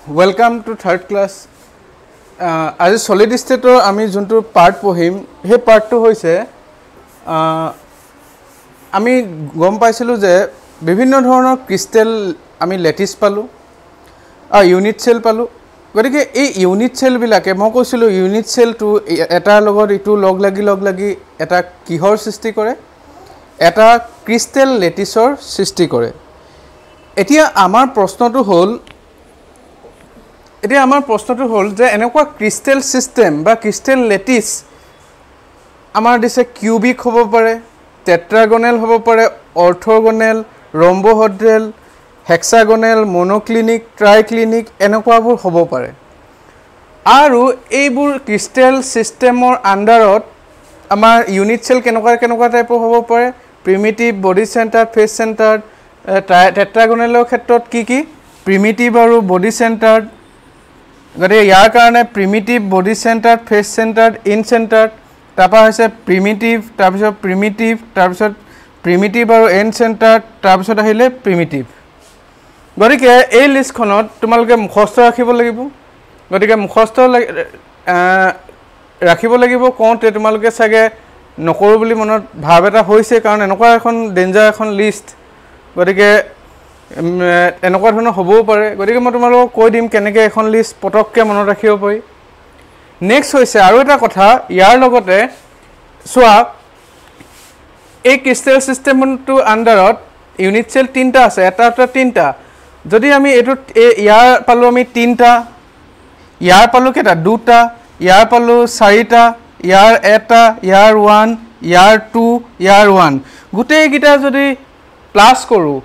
Welcome to third class. As a solid state, আমি যোনটো part পঢ়িম সেই পার্টটো হৈছে আমি গম পাইছিলো যে বিভিন্ন ধৰণৰ ক্রিস্টাল আমি ল্যাটিস পালো ইউনিট সেল পালো গতিকে এই ইউনিট সেল বিলাকে মই কৈছিলো ইউনিট সেলটো এটাৰ লগত ইটো লগ লাগি এটা কিহৰ সৃষ্টি কৰে এটা ক্ৰিস্টাল ল্যাটিসৰ সৃষ্টি কৰে এতিয়া আমাৰ প্ৰশ্নটো হ'ল যে এনেকুৱা ক্ৰিস্টাল সিস্টেম বা ক্ৰিস্টাল ল্যাটিস আমাৰ দিছে কিউবিক হ'ব পাৰে টেট্ৰাগনেল হ'ব পাৰে অৰ্থগনেল ৰম্বোহেড্ৰেল হেক্সাগনেল মনোক্লিনিক ট্ৰাইক্লিনিক এনেকুৱাবোৰ হ'ব পাৰে আৰু এইবোৰ ক্ৰিস্টাল সিস্টেমৰ আন্ডাৰত আমাৰ ইউনিট সেল কেনেকুৱা টাইপৰ হ'ব পাৰে primitive body centre face centre টেট্ৰাগনেলৰ ক্ষেত্ৰত কি প্ৰিমিটিভ আৰু বডি সেন্টাৰ গতে ইয়াৰ কাৰণে primitive body centre face centre end centre তাৰপা হৈছে প্ৰিমিটিভ তাৰপিছত প্ৰিমিটিভ আৰু এন সেন্টাৰ তাৰপিছত আহিলে প্ৰিমিটিভ গতিকে এই লিষ্টখনত তোমালোকে মুখস্থ ৰাখিব লাগিব গতিকে মুখস্থ ৰাখিব লাগিব কোনতে তোমালোকে সাগে নকৰো বুলি মনত ভাব এটা হৈছে কাৰণ এনেকুৱা এখন ডেঞ্জাৰ এখন লিষ্ট গতিকে এনেকুৱা ধৰণৰ হ'বও পাৰে গতিকে মই তোমালোকক কৈ দিম কেনেকৈ এখন লিষ্ট পটককৈ মনত ৰাখিব পাৰি নেক্সট হৈছে আৰু এটা কথা ইয়াৰ লগতে চোৱা এই ক্ৰিস্টাল সিস্টেমটো আন্ডাৰত ইউনিট সেল তিনটা আছে এটা তিনটা যদি আমি এটো ইয়াৰ পালো আমি তিনটা ইয়াৰ পালো কেটা দুটা ইয়াৰ পালো চাৰিটা ইয়াৰ এটা ইয়াৰ 1 ইয়াৰ 2 ইয়াৰ 1 গুটেই গিটা যদি প্লাস কৰো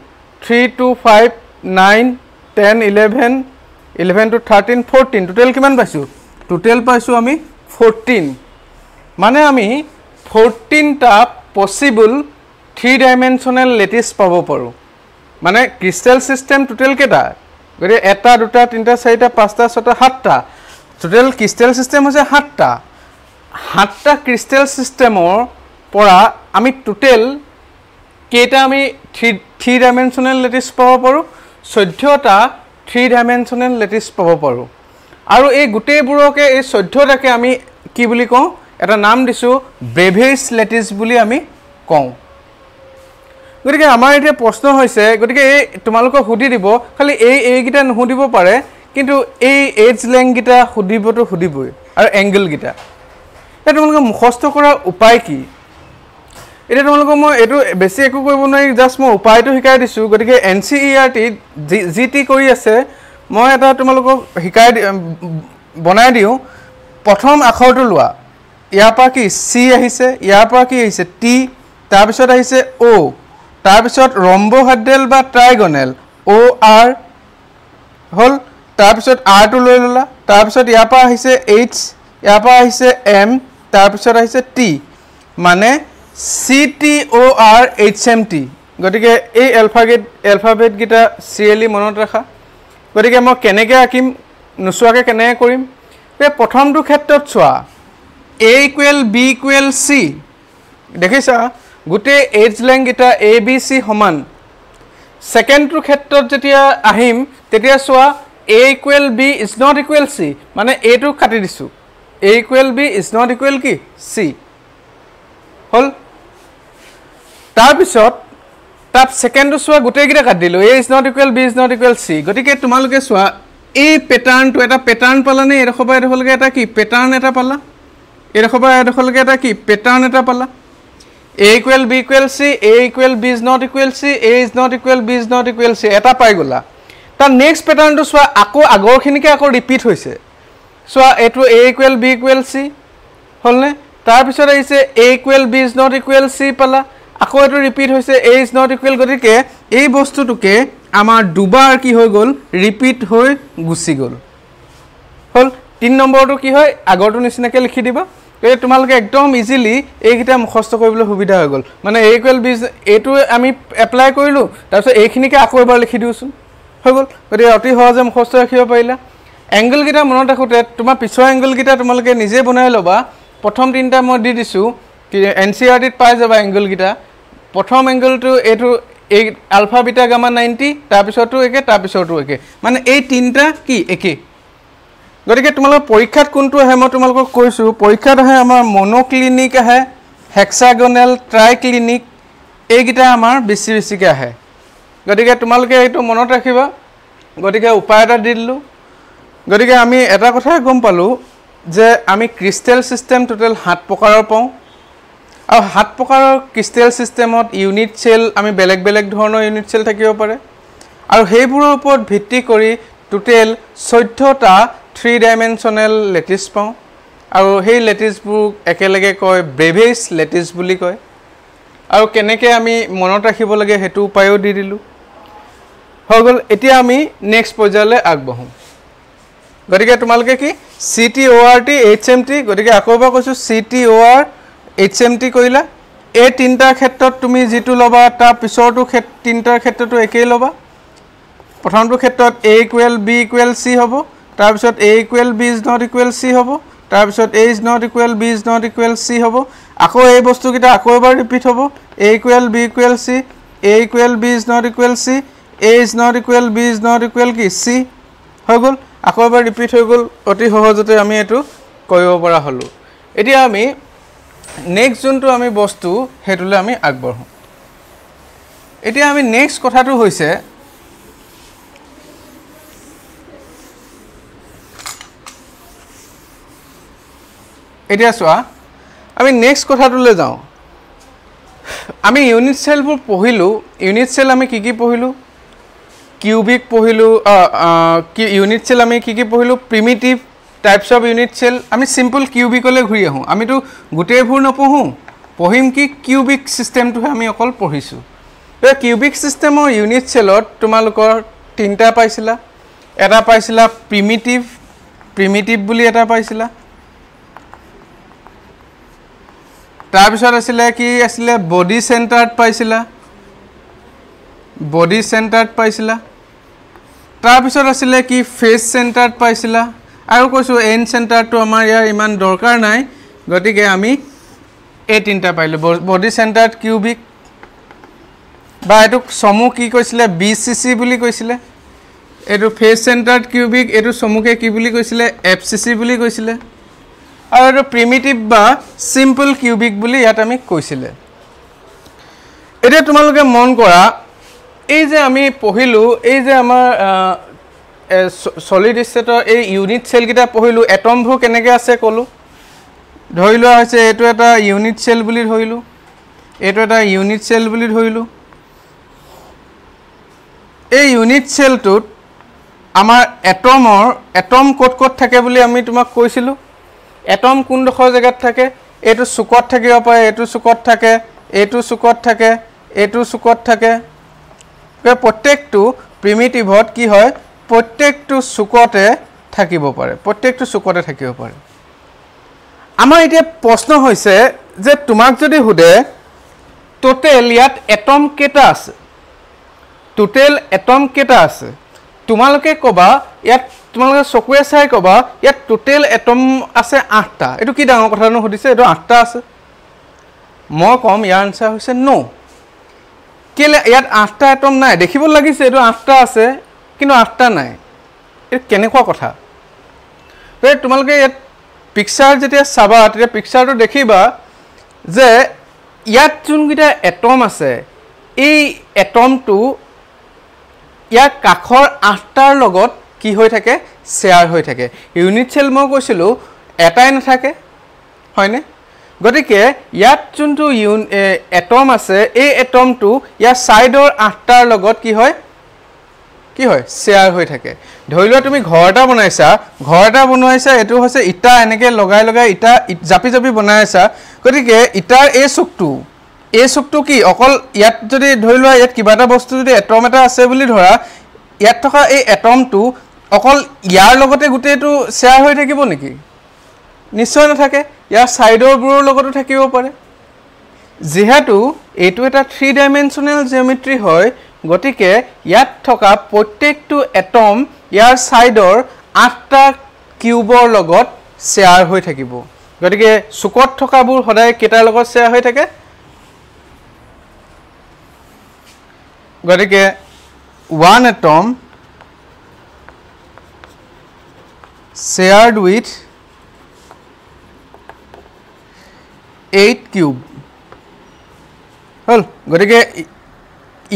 3 to 5 9 10 11 11 to 13 14 টোটাল কিমান পাইছো টোটাল পাইছো আমি 14 মানে আমি 14 টা পসিবল 3 ডাইমেনশনাল ল্যাটিস পাব পাৰো মানে ক্ৰিস্টাল সিস্টেম টোটাল কেটা গৰে এটা দুটা তিনটা চাৰিটা পাঁচটা ছটা সাতটা টোটাল ক্ৰিস্টাল সিস্টেম হৈছে সাতটা ক্ৰিস্টাল সিস্টেমৰ পৰা আমি টোটাল কেটা আমি 3 ডাইমেনশনাল ল্যাটিস পাব পাৰো 14টা 3 ডাইমেনশনাল ল্যাটিস পাব পাৰো আৰু এই গুটেইবোৰকে এই 14টাকে আমি কি বুলি কওঁ এটা নাম দিছো ব্ৰেভেৰিছ ল্যাটিস বুলি আমি কওঁ গতিকে আমাৰ এতিয়া প্ৰশ্ন হৈছে গতিকে এই তোমালোকক হুদি দিব খালি এই গিটা নুহুদিব পাৰে কিন্তু এই এজ লেংথ গিটা হুদিবই আৰু এংগল গিটা এটা তোমালোকক মুখস্থ কৰাৰ উপায় কি এটা তোমালোকক মই এটো বেছি একো কৰিব নাই জাস্ট মই উপায়টো শিকাই দিছো গতিকে এনসিইআৰটি জিটি কৰি আছে মই এটা তোমালোকক শিকাই বনাই দিও প্ৰথম আখৰটো লোৱা ইয়াৰ পৰা কি সি আহিছে ইয়াৰ পৰা কি আহিছে টি তাৰ পিছত আহিছে ও তাৰ পিছত ৰম্বোহেড্ৰেল বা ট্ৰাইগনেল ও আৰ হল তাৰ পিছত আৰ টো লৈ ললা তাৰ পিছত ইয়াৰ পৰা আহিছে এইচ ইয়াৰ পৰা আহিছে এম তাৰ পিছত আহিছে টি মানে CTORHMT গতিকে এই এলফাবেট গিটা সিৰিয়ালি মনত ৰাখা গতিকে মই কেনেকৈ আকিম নুসুৱাকে কেনেকৈ কৰিম এই প্ৰথমটো ক্ষেত্ৰত চোৱা A = B = C দেখিছা গুটে এজ লেংথ গিটা ABC সমান সেকেন্ডটো ক্ষেত্ৰত যেতিয়া আহিম তেতিয়া চোৱা A = B ≠ C মানে A টো কাটি দিছো A = B ≠ কি C হল তাৰ পিছত তাত সেকেন্ডটো চোৱা গুটেই গিটা কাটি দিলো A ≠ B ≠ C গতিকে তোমালোকে চোৱা এই প্যাটাৰ্নটো এটা প্যাটাৰ্ন পালা নে এৰখবা এৰখলকে এটা কি প্যাটাৰ্ন এটা পালা এৰখবা এৰখলকে এটা কি প্যাটাৰ্ন এটা পালা A = B = C A = B ≠ C A ≠ B ≠ C এটা পাই গলা তাৰ নেক্সট প্যাটাৰ্নটো চোৱা আকৌ আগৰখিনিকে আকৌ ৰিপিট হৈছে চোৱা এটো A = B = C হলনে তাৰ পিছত আহিছে A = B ≠ C পালা আকৌ এটো ৰিপিট হৈছে A ≠ গতিকে এই বস্তুটোকে আমাৰ দুবাৰ কি হৈ গল ৰিপিট হৈ গুছি গল হল 3 নম্বৰটো কি হয় আগৰটো নিচিনাকে লিখি দিবা এই তোমালোকে একদম ইজিলি এইকিটা মুখস্থ কৰিবলৈ সুবিধা হৈ গল মানে A = B এটো আমি এপ্লাই কৰিলো তাৰপিছত এইখিনিকে আকৌ এবাৰ লিখি দিওছুন হৈ গল গতিকে অতি সহজে মুখস্থ ৰাখিব পাৰিলা এংগল গিটা মনত ৰাখোতে তোমাৰ পিছৰ এংগল গিটা তোমালোকে নিজে বনাই লবা প্ৰথম তিনটা মই দি দিছো কি এনসিইআৰটিত পাই যাবা এংগল গিটা প্ৰথম এংগলটো এটো এই আলফা বিটা গামা 90 তাৰপিছতো একে তাৰপিছতো একে মানে এই তিনটা কি একে গতিকে তোমালোকৰ পৰীক্ষাত কোনটো আহে মই তোমালোকক কৈছো পৰীক্ষাত আহে আমাৰ মনোক্লিনিক আহে হেক্সাগোনেল ট্ৰাইক্লিনিক এইগিটা আমাৰ বেছি বেছিকে আহে গতিকে তোমালোকে এইটো মনত ৰাখিবা গতিকে উপায় এটা দিলু গতিকে আমি এটা কথা গম পালো যে আমি ক্ৰিষ্টেল সিস্টেম টোটাল 7 প্ৰকাৰৰ পাওঁ আৰু 7 প্ৰকাৰৰ ক্ৰিষ্টেল সিস্টেমত ইউনিট সেল আমি বেলেগ বেলেগ ধৰণৰ ইউনিট সেল থাকিব পাৰে আৰু হেইবোৰৰ ওপৰত ভিত্তি কৰি টোটাল 14টা 3 ডাইমেনশনাল লেটিস পাওঁ আৰু হেই লেটিসবোৰ একেলগে কয় ব্ৰেভেজ লেটিস বুলি কয় আৰু কেনেকৈ আমি মনত ৰাখিব লাগে হেতু উপায়ও দি দিলু হৈ গল এতিয়া আমি নেক্সট পৰ্যায়লৈ আগবঢ়ো গতিকে তোমালোকে কি CTORT HMT গতিকে আকৌবা কৈছো CTOR HMT কইলা এই তিনটাৰ ক্ষেত্ৰত তুমি যেটো লবা তাৰ পিছৰটো তিনটাৰ ক্ষেত্ৰটো একেই লবা প্ৰথমটো ক্ষেত্ৰত A equal B equal C হ'ব তাৰ পিছত A equal B is not equal C হ'ব তাৰ পিছত A is not equal B is not equal C হ'ব আকৌ এই বস্তু কিটা আকৌ এবাৰ ৰিপিট হ'ব A equal B equal C A equal B is not equal C A is not equal B is not equal কি C হৈ গল আকৌ এবাৰ ৰিপিট হৈ গল অতি সহজতে আমি এটো কৰিব পৰা হলো এতিয়া আমি নেক্সট জুনটো আমি বস্তু হেতুলে আমি আগবঢ়ো এতিয়া আমি নেক্সট কথাটো হৈছে এতিয়া সোয়া আমি নেক্সট কথাটোলে যাও আমি ইউনিট সেলবোৰ পঢ়িলো ইউনিট সেল আমি কি কি পঢ়িলো কিউবিক পঢ়িলো কি ইউনিট সেল আমি কি কি পঢ়িলো primitive types of unit cell আমি সিম্পল কিউবিকলে ঘুৰি আহো আমিতো গুটেইবোৰ নপঢ়ো পঢ়িম কি কিউবিক সিস্টেমটো আমি অকল পঢ়িছো এই কিউবিক সিস্টেমৰ ইউনিট সেলত তোমালোকৰ তিনটা পাইছিলা এটা পাইছিলা প্ৰিমিটিভ বুলি এটা পাইছিলা তাৰ পিছত আছিল কি আছিল বডি সেন্টাৰড পাইছিলা তাৰ পিছত আছিল কি ফেস সেন্টাৰড পাইছিলা আৰু কৈছো এন সেন্টাৰটো আমাৰ ইয়াৰ ইমান দৰকাৰ নাই গতিকে আমি এই তিনটা পাইলো বডি সেন্টাৰড কিউবিক বা এটো সমু কি কৈছিলে BCC বুলি কৈছিলে এটো ফেস সেন্টাৰড কিউবিক এটো সমুকে কি বুলি কৈছিলে FCC বুলি কৈছিলে আৰু এটো প্ৰিমিটিভ বা সিম্পল কিউবিক বুলি ইয়াত আমি কৈছিলে এতিয়া তোমালোকে মন কৰা এই যে আমি পঢ়িলো এই যে আমাৰ সলিড স্টেটৰ এই ইউনিট সেল কিটা পঢ়িলো এটমবোৰ কেনেকৈ আছে কলো ধৰিলো আছে এটো এটা ইউনিট সেল বুলি ধৰিলো এটো এটা ইউনিট সেল বুলি ধৰিলো এই ইউনিট সেলটোত আমাৰ এটম ক'ত থাকে বুলি আমি তোমাক কৈছিলো এটম কোন ডখৰ জায়গাত থাকে এটো সুকত থাকিব পাৰে এটো সুকত থাকে এটো সুকত থাকে এটো সুকত থাকে প্ৰত্যেকটো প্ৰিমিটিভত কি হয় প্ৰত্যেকটো সুকতে থাকিব পাৰে আমাৰ এতিয়া প্ৰশ্ন হৈছে যে তোমাক যদি হুদে টোটাল ইয়াত এটম কেটা আছে তোমালোকে কবা ইয়াত তোমালোকে চকুৱে চাই কবা ইয়াত টোটাল এটম আছে 8টা এটো কি ডাঙৰ কথানো হদিছে এটো 8টা আছে মই কম ইয়াৰ আনসাৰ হৈছে নো কেলে ইয়াত 8টা এটম নাই দেখিব লাগিছে এটো 8টা আছে কিন্তু 8টা নাই এ কেনেকুৱা কথা তোমালোকে ইয়াত পিকচাৰ যেতিয়া চাবা তেতিয়া পিকচাৰটো দেখিবা যে ইয়াত যোনকিটা এটম আছে এই এটমটো ইয়াৰ কাখৰ 8টাৰ লগত কি হৈ থাকে শেয়াৰ হৈ থাকে ইউনিট সেল মই কৈছিলো এটাই নাথাকে হয়নে গতিকে ইয়াত যোনটো এটম আছে এই এটমটো ইয়াৰ সাইডৰ 8টাৰ লগত কি হয় শেয়াৰ হৈ থাকে ধৰিলোৱা তুমি ঘৰ এটা বনাইছা এটো হৈছে ইটা এনেকে লগাই ইটা জাপি বনাইছা গতিকে ইটাৰ এই চুকটো কি অকল ইয়াত যদি ধৰিলোৱা ইয়াত কিবা এটা বস্তু যদি এটম এটা আছে বুলি ধৰা ইয়াত থকা এই এটমটো অকল ইয়াৰ লগতে গুটেটো শেয়াৰ হৈ থাকিব নেকি নিশ্চয় নাথাকে ইয়াৰ সাইডৰবোৰৰ লগতো থাকিব পাৰে যেহেতু এটো এটা 3 ডাইমেনশনাল জিওমেট্ৰি হয় গতিকে ইয়াত থকা প্ৰত্যেকটো এটম ইয়াৰ সাইডৰ 8টা কিউবৰ লগত শেয়াৰ হৈ থাকিব গতিকে সুকত থকাবোৰ সদায় কেটাৰ লগত শেয়াৰ হৈ থাকে গতিকে 1 atom shared with 8 cube হল গতিকে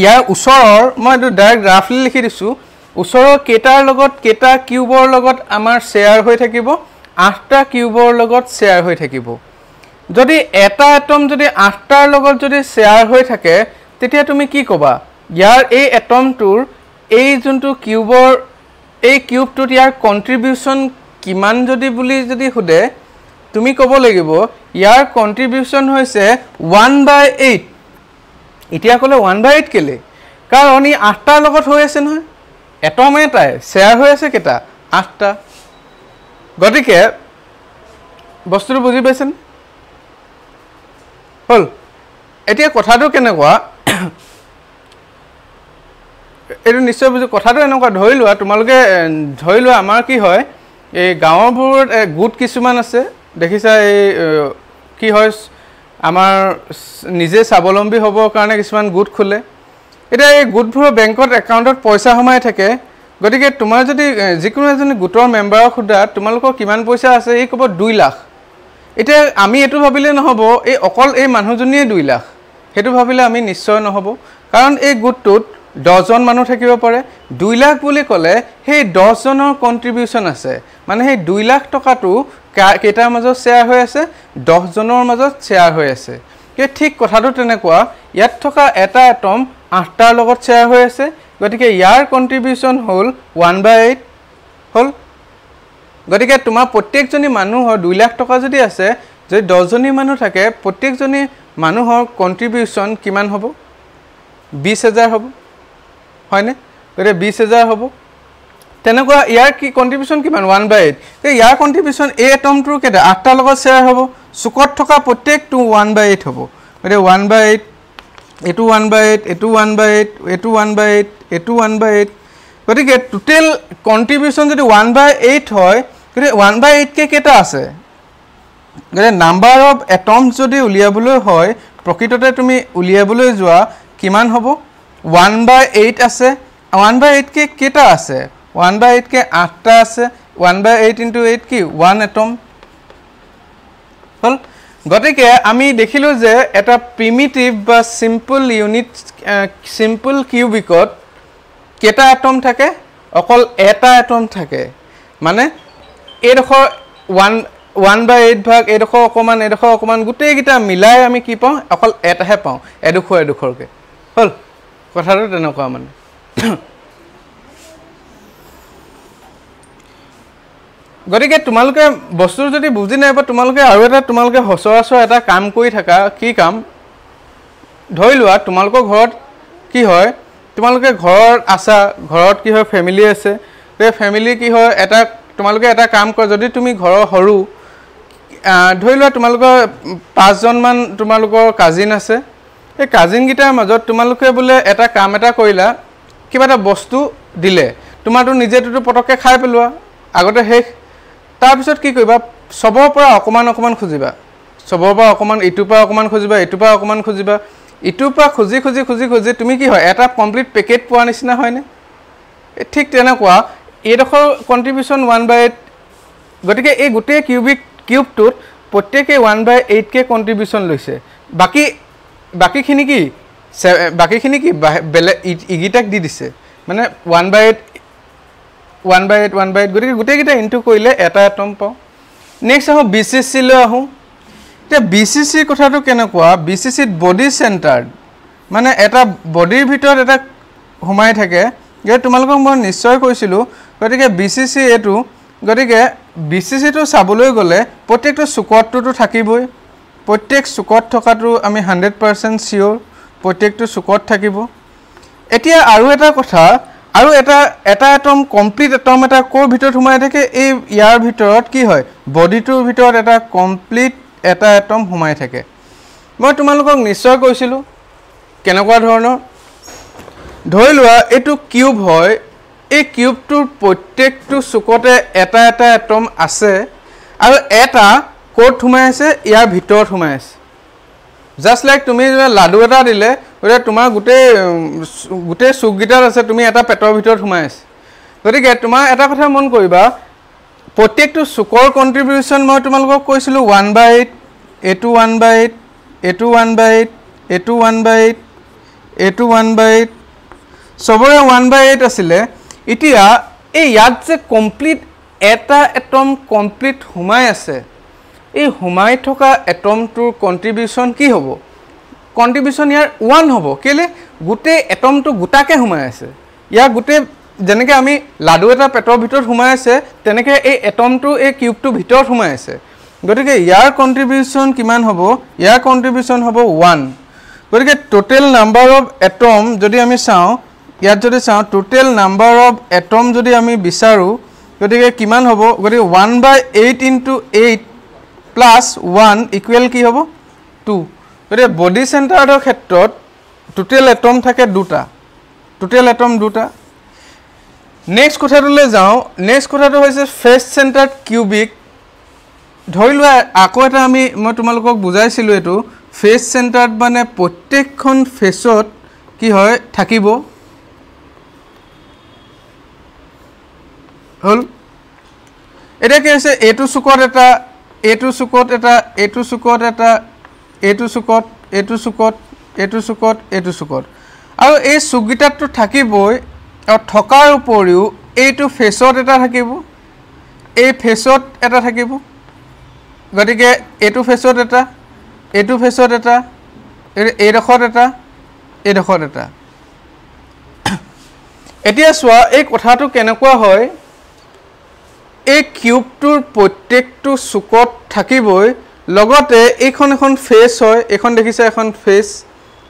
ইয়াৰ ওচৰৰ মই এইটো ডাইৰেক্ট ৰাফলি লিখি দিছোঁ ওচৰৰ কেটাৰ লগত কেটা কিউবৰ লগত আমাৰ শ্বেয়াৰ হৈ থাকিব 8টা কিউবৰ লগত শ্বেয়াৰ হৈ থাকিব যদি এটা এটম যদি 8টাৰ লগত যদি শ্বেয়াৰ হৈ থাকে তেতিয়া তুমি কি ক'বা ইয়াৰ এই এটমটোৰ এই যোনটো কিউবৰ এই কিউবটোত ইয়াৰ কন্ট্ৰিবিউশন কিমান যদি বুলি যদি খুদে তুমি ক'ব লাগিব ইয়াৰ কন্ট্ৰিবিউশন হৈছে 1/8 এতিয়া ক'লে 1/8 কেলে কাৰণ ই 8টাৰ লগত হৈ আছে নহয় এটম এটাই শ্বেয়াৰ হৈ আছে কেটা 8টা গতিকে বস্তুটো বুজি পাইছেন হল এতিয়া কথাটো কেনেকুৱা এইটো নিশ্চয় বুজি কথাটো এনেকুৱা ধৰি লোৱা আমাৰ কি হয় এই গাঁৱৰবোৰত গোট কিছুমান আছে দেখিছা এই কি হয় আমাৰ নিজে স্বাৱলম্বী হ'বৰ কাৰণে কিছুমান গোট খোলে এটা এই গোটবোৰৰ বেংকত একাউণ্টত পইচা সোমাই থাকে গতিকে তোমাৰ যদি যিকোনো এজন গোটৰ মেম্বাৰক খুদা তোমালোকৰ কিমান পইচা আছে এই ক'ব 2 লাখ এতিয়া আমি এটো ভাবিলে নহব এই অকল এই মানুহজনীয়ে 2 লাখ হেতু ভাবিলে আমি নিশ্চয় নহব কাৰণ এই গোটটোত 10 জন মানুহ থাকিব পাৰে 2 লাখ বুলি ক'লে সেই 10 জনৰ কন্ট্ৰিবিউশন আছে মানে সেই 2 লাখ টকাটো কেটাৰ মাজত শ্বেয়াৰ হৈ আছে 10 জনৰ মাজত শ্বেয়াৰ হৈ আছে কে ঠিক কথাটো তেনেকুৱা ইয়াত থকা এটা এটম 8টাৰ লগত শ্বেয়াৰ হৈ আছে গতিকে ইয়াৰ কন্ট্ৰিবিউশন হল 1/8 হল গতিকে তোমাৰ প্ৰত্যেকজনী মানুহৰ 2 লাখ টকা যদি আছে যদি 10 জনী মানুহ থাকে প্ৰত্যেকজনী মানুহৰ কন্ট্ৰিবিউশন কিমান হ'ব 20000 হ'ব হয়নে গতিকে 20000 হ'ব তেনেকুৱা ইয়াৰ কি কন্ট্ৰিবিউশন কিমান 1/8 তে ইয়াৰ কন্ট্ৰিবিউশন এই এটমটোৰ কেটা 8টাৰ লগত শ্বেয়াৰ হ'ব সুকত থকা প্ৰত্যেকটো 1/8 হ'ব গতিকে 1/8 এটো 1/8 এটো 1/8 এটো 1/8 এটো 1/8 গতিকে টোটাল কন্ট্ৰিবিউশন যদি 1/8 হয় গতিকে 1/8 কে কেটা আছে গতিকে নাম্বাৰ অফ এটমছ যদি উলিয়াবলৈ হয় প্ৰকৃততে তুমি উলিয়াবলৈ যোৱা কিমান হ'ব 1/8 আছে 1/8 কে কেটা আছে 1/8 কে 8টা আছে 1/8 * 8 কি 1 এটম হল গতিকে আমি দেখিলো যে এটা প্ৰিমিটিভ বা সিম্পল ইউনিট সিম্পল কিউবিকত কেটা এটম থাকে অকল এটা এটম থাকে মানে এডখৰ 1/8 ভাগ এডখৰ অকমান গুটেই গিটা মিলাই আমি কি পাওঁ অকল এটাহে পাওঁ এডখৰকে হল কথাটো তেনেকুৱা মানে গতিকে তোমালোকে বস্তু যদি বুজি নাই বা তোমালোকে আৰু এটা তোমালোকে হসৰাসৰ এটা কাম কৰি থাকা কি কাম ধৰি লোৱা তোমালোকৰ ঘৰত কি হয় তোমালোকে ঘৰত আছা ঘৰত কি হয় ফ্যামিলি আছে এই ফ্যামিলি কি হয় এটা তোমালোকে এটা কাম কৰা যদি তুমি ঘৰৰ হৰু ধৰি লোৱা তোমালোকৰ 5 জন মান তোমালোকৰ কাজিন আছে এই কাজিন গিটাৰ মাজত তোমালোকে বোলে এটা কাম এটা কৰিলা কিবা এটা বস্তু দিলে তোমাৰটো নিজেটো পটককে খাই পেলোৱা আগতে শেষ তাৰ পিছত কি কৰিবা সবৰ পৰা অকমান খুজিবা সবৰ পৰা অকমান ইটুপা অকমান খুজিবা ইটুপা অকমান খুজিবা ইটুপা খুজি তুমি কি হয় এটা কমপ্লিট পেকেট পোৱা নিচিনা হয়নে ঠিক তেনেকুৱা এডখৰ কন্ট্ৰিবিউশন 1/8 গতিকে এই গুটে কিউবটোত প্ৰত্যেককে 1/8 কে কন্ট্ৰিবিউশন লৈছে বাকিখিনি কি বেলে ইগিটাক দি দিছে মানে 1/8 গতিকে গুটেকিটা ইনটু কৰিলে এটা এটম পাও নেক্সট আহো বিসিসি লৈ আহো তে বিসিসি কথাটো কেনেকুৱা বিসিসিত বডি সেন্টাৰড মানে এটা বডিৰ ভিতৰত এটা হুমাই থাকে যে তোমালোকক মই নিশ্চয় কৈছিলো গতিকে বিসিসি এটো গতিকে বিসিসি টো চাবলৈ গলে প্ৰত্যেকটো সুকতটো থাকিবই প্ৰত্যেক সুকত থকাটো আমি 100% সিওৰ প্ৰত্যেকটো সুকত থাকিব এতিয়া আৰু এটা কথা আৰু এটা এটম কমপ্লিট এটম এটা কোৰ ভিতৰত হুমাই থাকে এই ইয়াৰ ভিতৰত কি হয় বডিটোৰ ভিতৰত এটা কমপ্লিট এটা এটম হুমাই থাকে মই তোমালোকক নিশ্চয় কৈছিলো কেনেকুৱা ধৰণৰ ধৰি লোৱা এটো কিউব হয় এই কিউবটোৰ প্ৰত্যেকটো সুকতে এটা এটম আছে আৰু এটা কোট হুমাই আছে ইয়াৰ ভিতৰত হুমাই আছে জাস্ট লাইক তুমি লাডু এটা দিলে গতিকে তোমাৰ গোটেই চুকগিটাত আছে তুমি এটা পেটৰ ভিতৰত সোমাই আছে গতিকে তোমাৰ এটা কথা মন কৰিবা প্ৰত্যেকটো চুকৰ কন্ট্ৰিবিউশন মই তোমালোকক কৈছিলো 1/8 এটো 1/8 এটো 1/8 এটো 1/8 এটো 1/8 সবৰে 1/8 আছিলে এতিয়া এই ইয়াত যে কমপ্লিট এটা এটম কমপ্লিট হুমাই আছে এই হুমাই থকা এটমটোৰ কন্ট্ৰিবিউশন কি হ'ব কন্ট্ৰিবিউশন ইয়াৰ 1 হ'ব কেলে গোটেই এটমটো গোটাকে হুমাই আছে ইয়াৰ গোটেই যেনেকৈ আমি লাডু এটা পেটৰ ভিতৰত হুমাই আছে তেনেকৈ এই এটমটো এই কিউবটো ভিতৰত হুমাই আছে গতিকে ইয়াৰ কন্ট্ৰিবিউশন কিমান হ'ব ইয়াৰ কন্ট্ৰিবিউশন হ'ব 1 গতিকে টোটেল নাম্বাৰ অফ এটম যদি আমি চাওঁ ইয়াত যদি চাওঁ টোটেল নাম্বাৰ অফ এটম যদি আমি বিচাৰো গতিকে কিমান হ'ব গতিকে 1/8 * 8 + 1 ইকুৱেল কি হ'ব 2 গতিকে বডি চেণ্টাৰৰ ক্ষেত্ৰত টোটেল এটম থাকে দুটা টোটেল এটম দুটা নেক্সট কথাটোলৈ যাওঁ নেক্সট কথাটো হৈছে ফেচ চেণ্টাৰ্ড কিউবিক ধৰি লোৱা আকৌ এটা মই তোমালোকক বুজাইছিলোঁ এইটো ফেচ চেণ্টাৰ্ড মানে প্ৰত্যেকখন ফেচত কি হয় থাকিব হল এটা কি হৈছে এটো চুকত এটা এটো চুকত এটা এটো চুকত এটা এটো চুকত এটো চুকত এটো চুকত এটো চুকত আৰু এই চুকগিটাটো থাকিবই আৰু থকাৰ উপৰিও এইটো ফেচত এটা থাকিব এই ফেচত এটা থাকিব গতিকে এইটো ফেচত এটা এইটো ফেচত এটা এইডোখৰত এটা এইডোখৰত এটা এতিয়া চোৱা এই কথাটো কেনেকুৱা হয় এই কিউবটোৰ প্ৰত্যেকটো চুকত থাকিবই লগতে এইখন এখন ফেচ হয় এইখন দেখিছা এখন ফেচ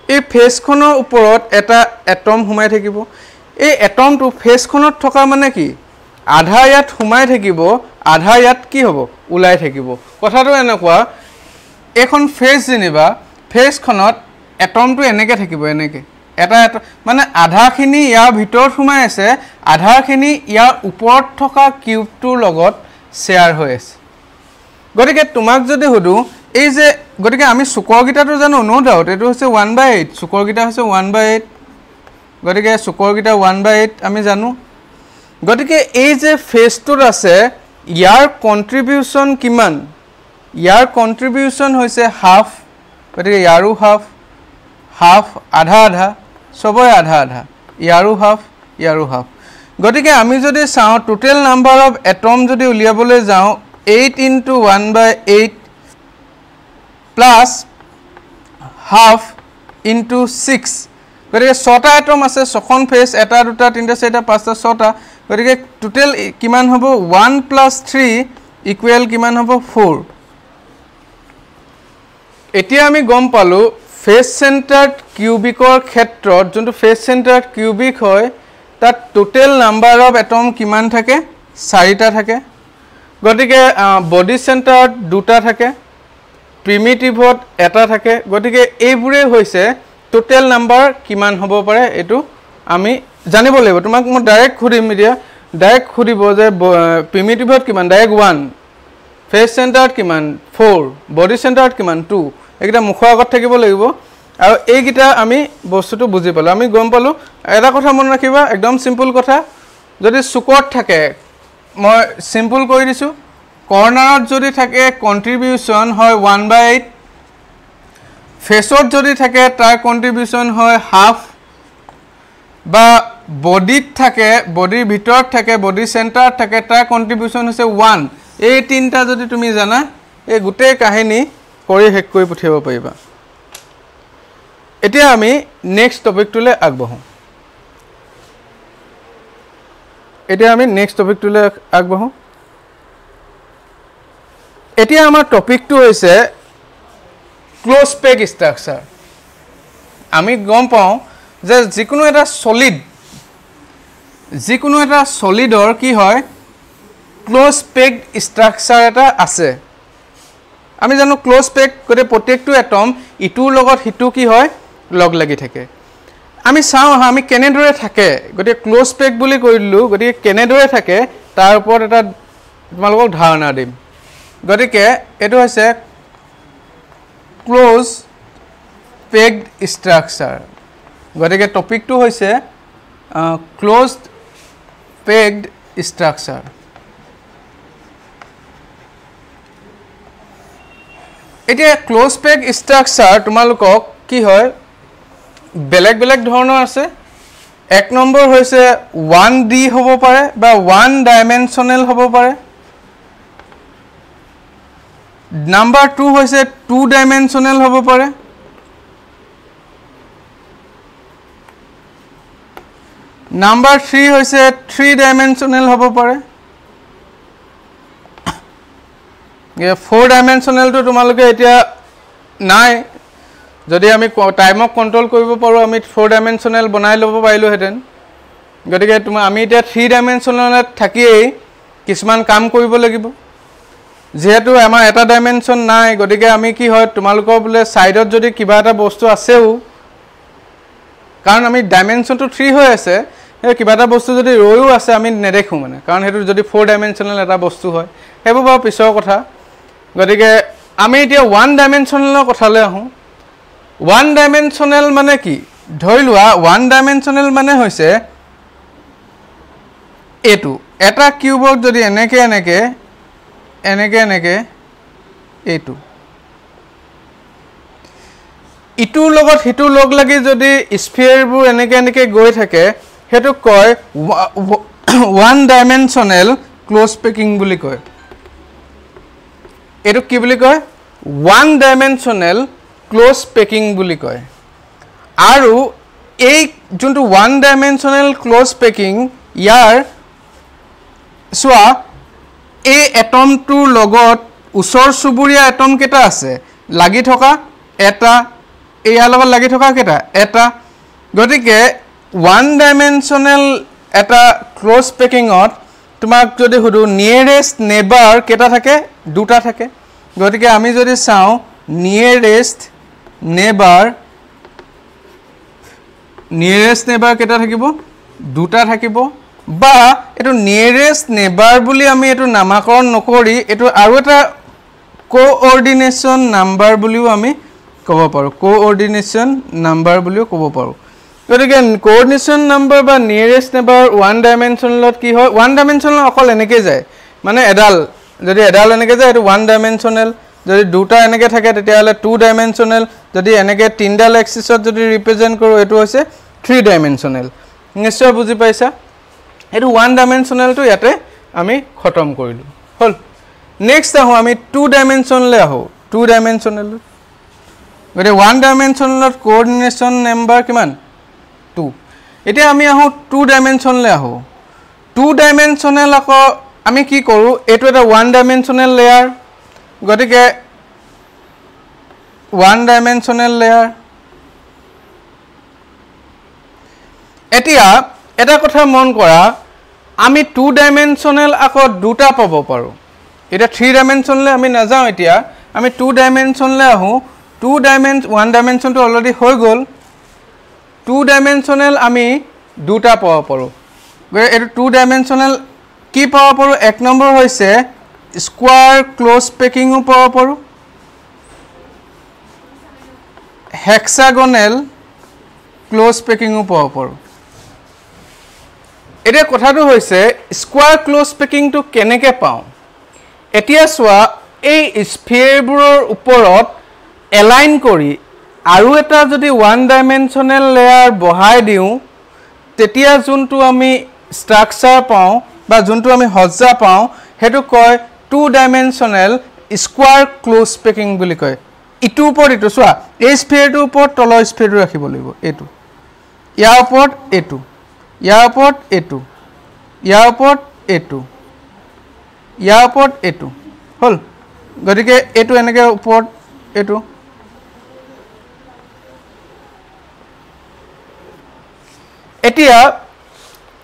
এই ফেচখনৰ ওপৰত এটা এটম হুমাই থাকিব এই এটমটো ফেচখনত থকা মানে কি আধা ইয়াত হুমাই থাকিব আধা ইয়াত কি হ'ব উলাই থাকিব কথাটো এনেকুৱা এখন ফেচ যেনিবা ফেচখনত এটমটো এনেকৈ থাকিব এনেকৈ এটা মানে আধাখিনি ইয়াৰ ভিতৰত সোমাই আছে আধাখিনি ইয়াৰ ওপৰত থকা কিউবটোৰ লগত শ্বেয়াৰ হৈ আছে গতিকে তোমাক যদি সুধো এই যে গতিকে আমি চুকৰগিটাটো জানো নো ডাউট এইটো হৈছে 1/8 চুকৰগিটা হৈছে 1/8 গতিকে চুকৰগিটা 1/8 আমি জানো গতিকে এই যে ফেচটোত আছে ইয়াৰ কন্ট্ৰিবিউশন কিমান ইয়াৰ কন্ট্ৰিবিউশন হৈছে হাফ গতিকে ইয়াৰো হাফ আধা আধা সবই আধা আধা ইয়াৰো হাফ গতিকে আমি যদি চাওঁ টোটেল নাম্বাৰ অফ এটম যদি উলিয়াবলৈ যাওঁ 8 * 1/8 + হাফ * 6 গতিকে 6টা এটম আছে 6খন ফেচ এটা দুটা তিনিটা চাৰিটা পাঁচটা 6টা গতিকে টোটেল কিমান হ'ব 1 + 3 ইকুৱেল কিমান হ'ব 4 এতিয়া আমি গম পালো ফেচ চেণ্টাৰ্ড কিউবিকৰ ক্ষেত্ৰত যোনটো ফেচ চেণ্টাৰ্ড কিউবিক হয় তাত টোটেল নাম্বাৰ অফ এটম কিমান থাকে 4টা থাকে গতিকে বডি চেণ্টাৰত দুটা থাকে প্ৰিমিটিভত এটা থাকে গতিকে এইবোৰে হৈছে টোটেল নাম্বাৰ কিমান হ'ব পাৰে এইটো আমি জানিব লাগিব তোমাক মই ডাইৰেক্ট খুদিম এতিয়া ডাইৰেক্ট খুদিব যে প্ৰিমিটিভত কিমান ডাইৰেক্ট 1 ফেচ চেণ্টাৰত কিমান 4 বডি চেণ্টাৰত কিমান 2 এইকেইটা মুখৰ আগত থাকিব লাগিব আৰু এইকেইটা আমি বস্তুটো বুজি পালো আমি গম পালো এটা কথা মন ৰাখিবা একদম সিম্পল কথা যদি চুকত থাকে মই সিম্পল কৰি দিছো কৰ্নাৰত যদি থাকে কন্ট্ৰিবিউশন হয় 1/8 ফেচত যদি থাকে তাৰ কন্ট্ৰিবিউশন হয় হাফ বা বডিত থাকে বডিৰ ভিতৰত থাকে বডি চেণ্টাৰত থাকে তাৰ কন্ট্ৰিবিউশন হৈছে 1 এই তিনটা যদি তুমি জানা এই গোটেই কাহিনী কৰি হেক কৰি পঠিয়াব পাৰিবা এতিয়া আমি নেক্সট টপিকটোলৈ আগবাঢ়ো এতিয়া আমাৰ টপিকটো হৈছে ক্লোজ পেক ষ্ট্ৰাকচাৰ আমি গম পাওঁ যে যিকোনো এটা সলিডৰ কি হয় ক্লোজ পেক ষ্ট্ৰাকচাৰ এটা আছে আমি জানো ক্লোজ পেক কৰি প্ৰত্যেকটো এটম ইটোৰ লগত হিটো কি হয় লগ লাগি থাকে আমি চাওঁ আমি কেনেদৰে থাকে গতিকে ক্লোজ পেক বুলি কৈ দিলোঁ গতিকে কেনেদৰে থাকে তাৰ ওপৰত এটা তোমালোকক ধাৰণা দিম গতিকে এইটো হৈছে ক্লোজ পেকড ষ্ট্ৰাকচাৰ গতিকে টপিকটো হৈছে ক্লোজড পেগড স্ট্ৰাকচাৰ এতিয়া ক্লোজ পেগ স্ট্ৰাকচাৰ তোমালোকক কি হয় বেলেগ বেলেগ ধৰণৰ আছে এক নম্বৰ হৈছে 1D হ'ব পাৰে বা 1 ডাইমেনশনাল হ'ব পাৰে নাম্বাৰ 2 হৈছে 2 ডাইমেনশনাল হ'ব পাৰে নাম্বাৰ 3 হৈছে 3 ডাইমেনশনাল হ'ব পাৰে 4 ডাইমেনশনালটো তোমালোকে এতিয়া নাই যদি আমি টাইমক কন্ট্ৰোল কৰিব পাৰো আমি 4 ডাইমেনশনাল বনাই ল'ব পাৰিলো হেতেন গতিকে আমি এতিয়া 3 ডাইমেনশনালত থাকিয়েই কিছুমান কাম কৰিব লাগিব যেহেতু আমাৰ এটা ডাইমেনশন নাই গতিকে আমি কি হয় তোমালোকৰ বোলে সাইডত যদি কিবা এটা বস্তু আছেও কাৰণ আমি ডাইমেনশনটো 3 হৈ আছে কিবা এটা বস্তু যদি ৰয়ও আছে আমি নেদেখো মানে কাৰণ হেতু যদি 4 ডাইমেনশনাল এটা বস্তু হয় হেবো বা পিছৰ কথা গতিকে আমি এতিয়া 1 ডাইমেনশনালৰ কথালৈ আহো 1 ডাইমেনশনাল মানে কি ধৰি লোৱা 1 ডাইমেনশনাল মানে হৈছে এটো এটা কিউবক যদি এনেকে এনেকে এনেকে এনেকে এটো ইটোৰ লগত হিটো লগ লাগি যদি স্ফিয়াৰবোৰ এনেকে এনেকে গৈ থাকে হেতু কয় 1 ডাইমেনশনাল ক্লোজ পেকিং বুলি কয় এটো কি বুলি কয় 1 ডাইমেনশনাল ক্লোজ পেকিং বুলি কয় আৰু এই যোনটো 1 ডাইমেনশনাল ক্লোজ পেকিং ইয়াৰ সোৱা এই এটমটোৰ লগত উচৰ সুবুৰীয়া এটম কেটা আছে লাগি থকা এটা ইয়াৰ লগত লাগি থকা কেটা এটা গতিকে 1 ডাইমেনশনাল এটা ক্লোজ পেকিংত তোমাক যদি হুদু নিয়ারেস্ট নেবাৰ কেটা থাকে দুটা থাকে গতিকে আমি যদি চাও নিয়াৰেস্ট নেবাৰ কেটা থাকিব দুটা থাকিব বা এটো নিয়াৰেস্ট নেবাৰ বুলি আমি এটো নামকৰণ নকৰি এটো আৰু এটা কোঅৰ্ডিনেশন নাম্বাৰ বুলিও আমি ক'ব পাৰো কোঅৰ্ডিনেশন নাম্বাৰ বুলিও ক'ব পাৰো গতিকে কোঅৰ্ডিনেশন নাম্বাৰ বা নিয়াৰেস্ট নেবাৰ 1 ডাইমেনশনালত কি হয় 1 ডাইমেনশনাল অকল এনেকৈ যায় মানে এডাল যদি এডাল এনেকৈ যায় এটো 1 ডাইমেনশনাল যদি দুটা এনেকৈ থাকে তেতিয়া হলে 2 ডাইমেনশনাল যদি এনেকৈ তিনডাল এক্সিছত যদি ৰিপ্ৰেজেন্ট কৰো এটো হৈছে 3 ডাইমেনশনাল নিশ্চয় বুজি পাইছা এটো 1 ডাইমেনশনালটো ইয়াতে আমি খতম কৰিলো হল নেক্সট আহো আমি 2 ডাইমেনশনাললৈ আহো 2 ডাইমেনশনাল গতে 1 ডাইমেনশনালত কোঅৰ্ডিনেশন নাম্বাৰ কিমান 2 এতিয়া আমি আহো 2 ডাইমেনশনাললৈ আহো 2 ডাইমেনশনাল আকৌ আমি কি কৰো এটো এটা 1 ডাইমেনশনাল লেয়াৰ গতিকে 1 ডাইমেনশনাল লেয়াৰ এতিয়া এটা কথা মন কৰা আমি 2 ডাইমেনশনাল আকৌ দুটা পাব পাৰো এটা 3 ডাইমেনশনাললৈ আমি না যাও এতিয়া আমি 2 ডাইমেনশনাললৈ আহো 1 ডাইমেনশনটো অলৰেডি হৈ গল 2 ডাইমেনশনাল আমি দুটা পাব পাৰো এটো 2 ডাইমেনশনাল কি পাব পাৰো এক নম্বৰ হৈছে স্কয়াৰ ক্লোজ পেকিংও পাব পাৰো হেক্সাগোনাল ক্লোজ পেকিংও পাব পাৰো এটা কথাটো হৈছে স্কয়াৰ ক্লোজ পেকিংটো কেনেকৈ পাও এতিয়া সোৱা এই স্ফিয়াৰবোৰৰ ওপৰত এলাইন কৰি আৰু এটা যদি 1 ডাইমেনশনাল লেয়াৰ বহাই দিও তেতিয়া যোনটো আমি স্ট্ৰাকচাৰ পাও বা যোনটো আমি হজ্জা পাও হেতু কয় 2 ডাইমেনশনাল স্কয়াৰ ক্লোজ পেকিং বুলি কয় ইটো ওপৰত ইটো সোৱা এই স্ফিয়াৰটোৰ ওপৰত তলৰ স্ফিয়াৰটো ৰাখিব লাগিব এটো ইয়াৰ ওপৰত এটো ইয়াৰ ওপৰত এটো ইয়াৰ ওপৰত এটো ইয়াৰ ওপৰত এটো হল গতিকে এটো এনেকৈ ওপৰত এটো এতিয়া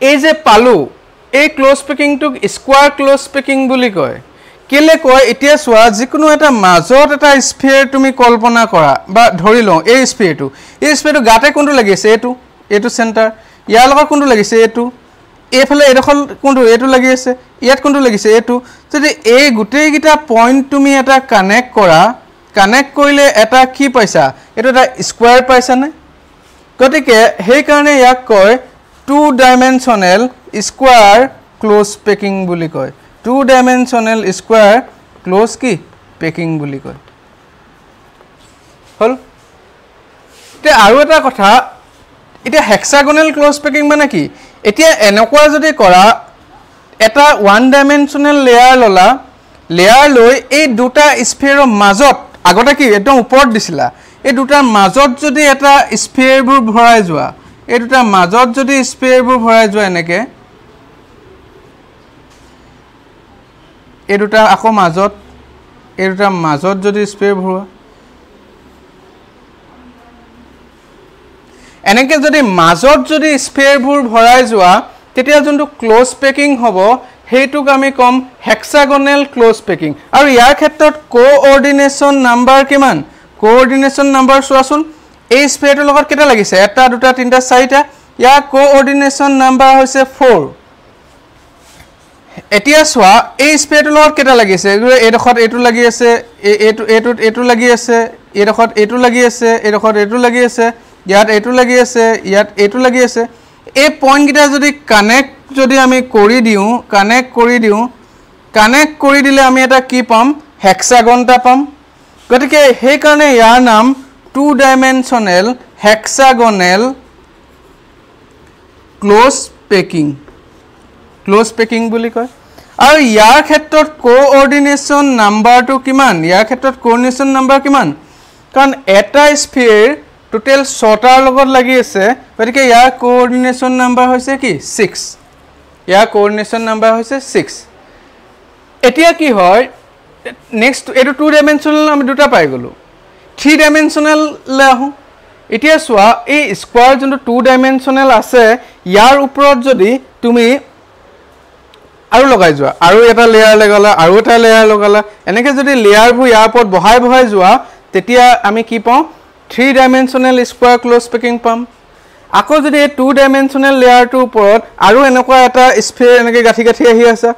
এই যে পালো এই ক্লোজ পেকিংটোক স্কয়াৰ ক্লোজ পেকিং বুলি কয় কেলে কয় এতিয়া সোৱা যিকোনো এটা মাজত এটা স্ফিয়াৰ তুমি কল্পনা কৰা বা ধৰি লও এই স্ফিয়াৰটো গাতে কোনটো লাগিছে এটো সেন্টাৰ ইয়াৰ লগত কোনটো লাগিছে এটো এফালে এডখল কোনটো এটো লাগি আছে ইয়াত কোনটো লাগিছে এটো যদি এই গুটেই গিটা পইণ্ট তুমি এটা কানেক্ট কৰা কানেক্ট কৰিলে এটা কি পাইছা এটো এটা স্কয়াৰ পাইছা নে গতিকে সেইকাৰণে ইয়াক কয় two dimensional square close packing বুলি কয় টু ডাইমেনশ্যনেল স্কোয়াৰ ক্লোজ কি পেকিং বুলি কয় হল এতিয়া আৰু এটা কথা এতিয়া হেক্সাগোনেল ক্লোজ পেকিং মানে কি এতিয়া এনেকুৱা যদি কৰা এটা ওৱান ডাইমেনশ্যনেল লেয়াৰ ললা লেয়াৰ লৈ এই দুটা স্ফিয়াৰৰ মাজত আগতে কি একদম ওপৰত দিছিলা এই দুটাৰ মাজত যদি এটা স্ফিয়াৰবোৰ ভৰাই যোৱা এই দুটাৰ মাজত যদি স্ফিয়াৰবোৰ ভৰাই যোৱা এনেকে এই দুটা আকৌ মাজত এই দুটাৰ মাজত যদি স্ফিয়াৰ ভৰোৱা এনেকে যদি মাজত যদি স্ফিয়াৰবোৰ ভৰাই যোৱা তেতিয়া যোনটো ক্লোজ পেকিং হ'ব হেইটুক আমি কম হেক্সাগোনেল ক্লোজ পেকিং আৰু ইয়াৰ ক্ষেত্ৰত কোঅৰ্ডিনেশ্যন নাম্বাৰ কিমান কোঅৰ্ডিনেশ্যন নাম্বাৰ চোৱাচোন এই স্ফিয়াৰটোৰ লগত কেটা লাগিছে এটা দুটা তিনটা চাৰিটা ইয়াৰ কোঅৰ্ডিনেশ্যন নাম্বাৰ হৈছে 4 এতিয়া চোৱা এই স্ফিয়াৰটোৰ লগত কেটা লাগিছে এইডখত এইটো লাগি আছে এইটো লাগি আছে এইডখত এইটো লাগি আছে এইডখত এইটো লাগি আছে ইয়াত এইটো লাগি আছে ইয়াত এইটো লাগি আছে এই পইণ্ট গিটা যদি কানেক্ট যদি আমি কৰি দিও কানেক্ট কৰি দিলে আমি এটা কি পাম হেক্সাগনটা পাম গতিকে সেই কাৰণে ইয়াৰ নাম টু ডাইমেনশ্যনেল হেক্সাগোনেল ক্লোজ পেকিং বুলি কয় আৰু ইয়াৰ ক্ষেত্ৰত কোঅৰ্ডিনেশ্যন নাম্বাৰটো কিমান ইয়াৰ ক্ষেত্ৰত কোঅৰ্ডিনেশ্যন নাম্বাৰ কিমান কাৰণ এটা স্ফিয়াৰ টোটেল 6টাৰ লগত লাগি আছে গতিকে ইয়াৰ কোঅৰ্ডিনেশ্যন নাম্বাৰ হৈছে কি 6 ইয়াৰ কোঅৰ্ডিনেশ্যন নাম্বাৰ হৈছে 6 এতিয়া কি হয় নেক্সট এটো টু ডাইমেনশ্যনেল আমি দুটা পাই গলো থ্ৰী ডাইমেনশ্যনেল লে আহো এতিয়া চোৱা এই স্কোয়াৰ যোনটো টু ডাইমেনশ্যনেল আছে ইয়াৰ ওপৰত যদি তুমি আৰু লগাই যোৱা আৰু এটা লেয়াৰ লগালা আৰু এটা লেয়াৰ লগালা এনেকে যদি লেয়াৰবোৰ ইয়াৰ ওপৰত বহাই যোৱা তেতিয়া আমি কি পাওঁ three dimensional square close packing পাম আকৌ যদি এই টু ডাইমেনশ্যনেল লেয়াৰটোৰ ওপৰত আৰু এনেকুৱা এটা স্ফিয়াৰ এনেকে গাঠি আহি আছে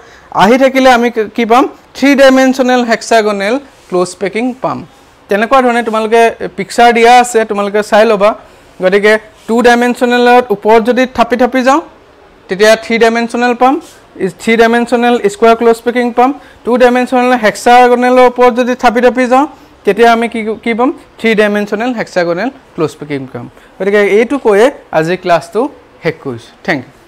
আহি থাকিলে আমি কি পাম থ্ৰী ডাইমেনশ্যনেল হেক্সাগোনেল ক্লোজ পেকিং পাম তেনেকুৱা ধৰণে তোমালোকে পিকচাৰ দিয়া আছে তোমালোকে চাই লবা গতিকে টু ডাইমেনশ্যনেলত ওপৰত যদি থাপি যাও তেতিয়া থ্ৰী ডাইমেনশ্যনেল পাম three dimensional square close packing পাম টু ডাইমেনশ্যনেল হেক্সাগোনেলৰ ওপৰত যদি থাপি যাও তেতিয়া আমি কি পাম থ্ৰী ডাইমেনশ্যনেল হেক্সাগোনেল ক্লোজ পেকিং পাম গতিকে এইটো কৈয়ে আজি ক্লাছটো শেষ কৰিছো থেংক ইউ